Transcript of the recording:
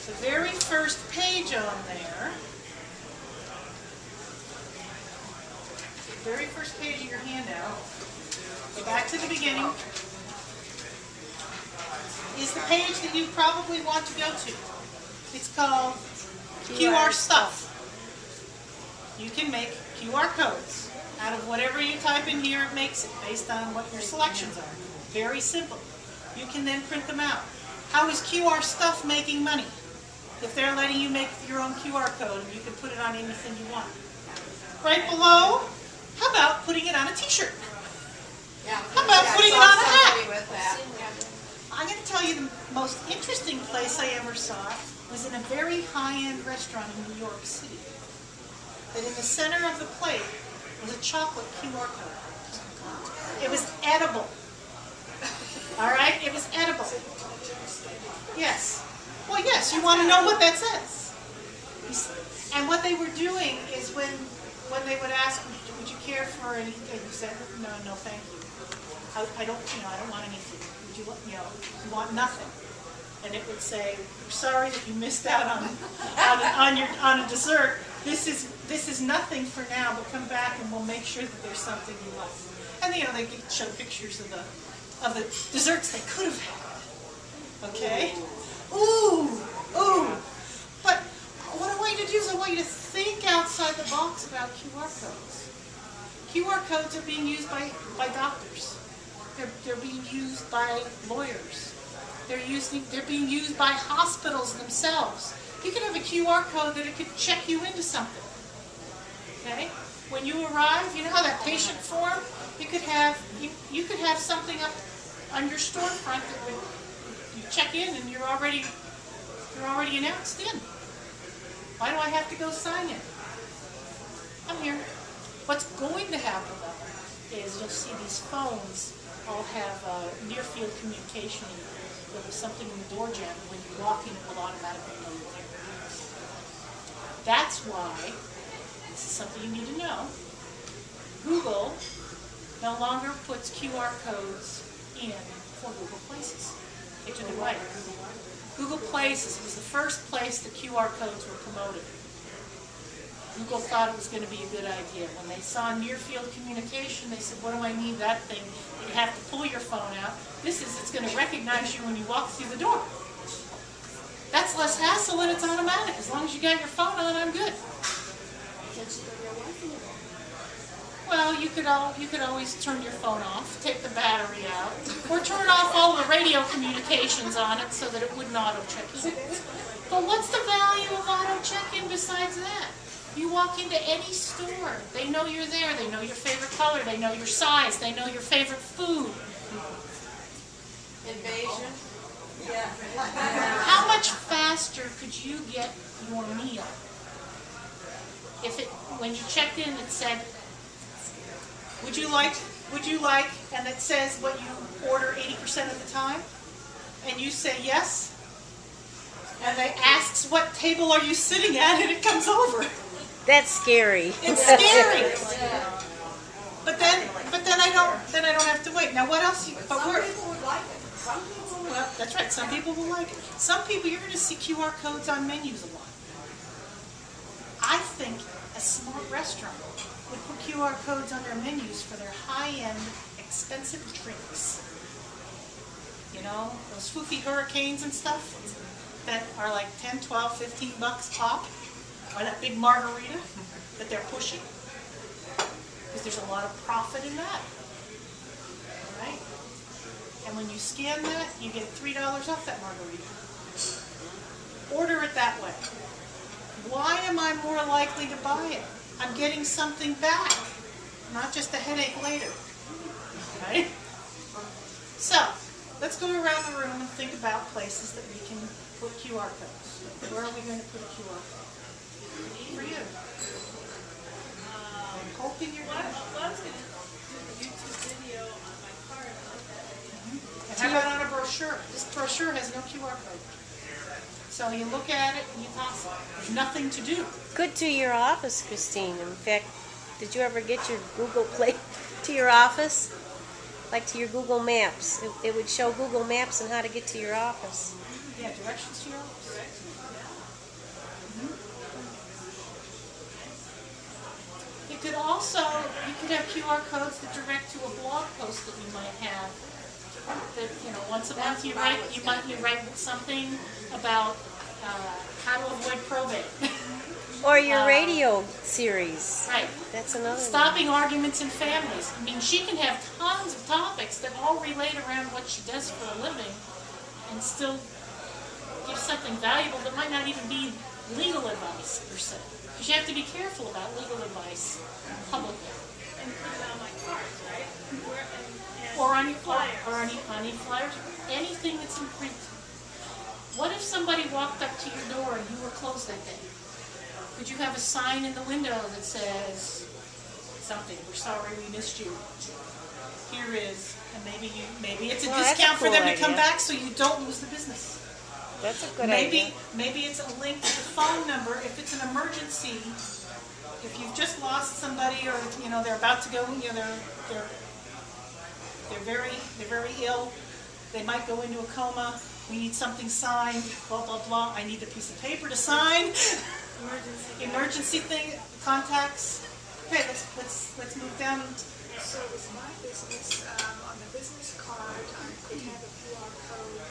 The very first page on there, the very first page of your handout, go back to the beginning, is the page that you probably want to go to. It's called QR Stuff. You can make QR codes out of whatever you type in here. It makes it based on what your selections are. Very simple. You can then print them out. How is QR Stuff making money? If they're letting you make your own QR code and you can put it on anything you want. Right below, how about putting it on a t-shirt? Yeah. How about putting it on a hat? With that. I'm going to tell you the most interesting place I ever saw was in a very high-end restaurant in New York City. That in the center of the plate was a chocolate QR code. It was edible. All right? It was edible. Yes. Well, yes, you want to know what that says. And what they were doing is when they would ask, would you care for anything? You said, no, thank you. I don't want anything. Would you want nothing? And it would say, we're sorry that you missed out on a dessert. This is nothing for now, but come back and we'll make sure that there's something you like. And they could show pictures of the desserts they could have had. Okay? Ooh. But what I want you to do is I want you to think outside the box about QR codes. QR codes are being used by doctors. They're being used by lawyers. They're being used by hospitals themselves. You can have a QR code that it could check you into something. Okay? When you arrive, you know how that patient form, you could have something up on your storefront that would you check in and you're already announced in. Why do I have to go sign in? I'm here. What's going to happen though is you'll see these phones all have near field communication. There's something in the door jamb. When you walk in, it will automatically know you're there. That's why, this is something you need to know, Google no longer puts QR codes in for Google Places. They took it away. Google Places was the first place that QR codes were promoted. Google thought it was going to be a good idea. When they saw near-field communication, they said, what do I need that thing? You have to pull your phone out. It's going to recognize you when you walk through the door. That's less hassle and it's automatic. As long as you got your phone on, I'm good. Well, you could always turn your phone off, take the battery out, or turn off all the radio communications on it so that it wouldn't auto-check-in. But what's the value of auto-check-in besides that? You walk into any store, they know you're there, they know your favorite color, they know your size, they know your favorite food. Invasion? Yeah. How much faster could you get your meal if when you checked in it said, would you like, and it says what you order 80% of the time, and you say yes, and it asks what table are you sitting at, and it comes over. That's scary. It's scary. But then I don't have to wait. Now what else? Some people would like it. Some people would. Well, that's right. Some people will like it. Some people, you're going to see QR codes on menus a lot. I think a smart restaurant would put QR codes on their menus for their high-end, expensive drinks. You know, those foofy hurricanes and stuff that are like 10, 12, 15 bucks pop. Or that big margarita that they're pushing. Because there's a lot of profit in that. Right? And when you scan that, you get $3 off that margarita. Order it that way. Why am I more likely to buy it? I'm getting something back, not just a headache later. Right? So, let's go around the room and think about places that we can put QR codes. Where are we going to put a QR code? For you. I'm hoping you're good. Well, I was going to do a YouTube video on my car and like that. And how about on a brochure? This brochure has no QR code. So you look at it and you toss it. There's nothing to do. Good to your office, Christine. In fact, did you ever get your Google Play to your office? Like to your Google Maps. It would show Google Maps and how to get to your office. Yeah, directions to your office. You could also, you could have QR codes that direct to a blog post that you might have. That, you know, once a month you write something about how to avoid probate. Or your radio series. Right. That's another one. Stopping arguments in families. I mean, she can have tons of topics that all relate around what she does for a living and still give something valuable that might not even be legal advice, per se. Because you have to be careful about legal advice publicly. And put it on my cards, right? Or on your flyers. Or on your flyers. Anything that's in print. What if somebody walked up to your door and you were closed that day? Could you have a sign in the window that says something, we're sorry we missed you. Here is, and maybe it's a Well, that's a discount for cool them to come idea. back so you don't lose the business. That's a good idea. Maybe it's a link to the phone number if it's an emergency. If you've just lost somebody, or you know they're about to go, you know they're very ill. They might go into a coma. We need something signed. Blah blah blah. I need a piece of paper to sign. Emergency thing. Contacts. Okay, let's move down. So with my business, on the business card, I could have a QR code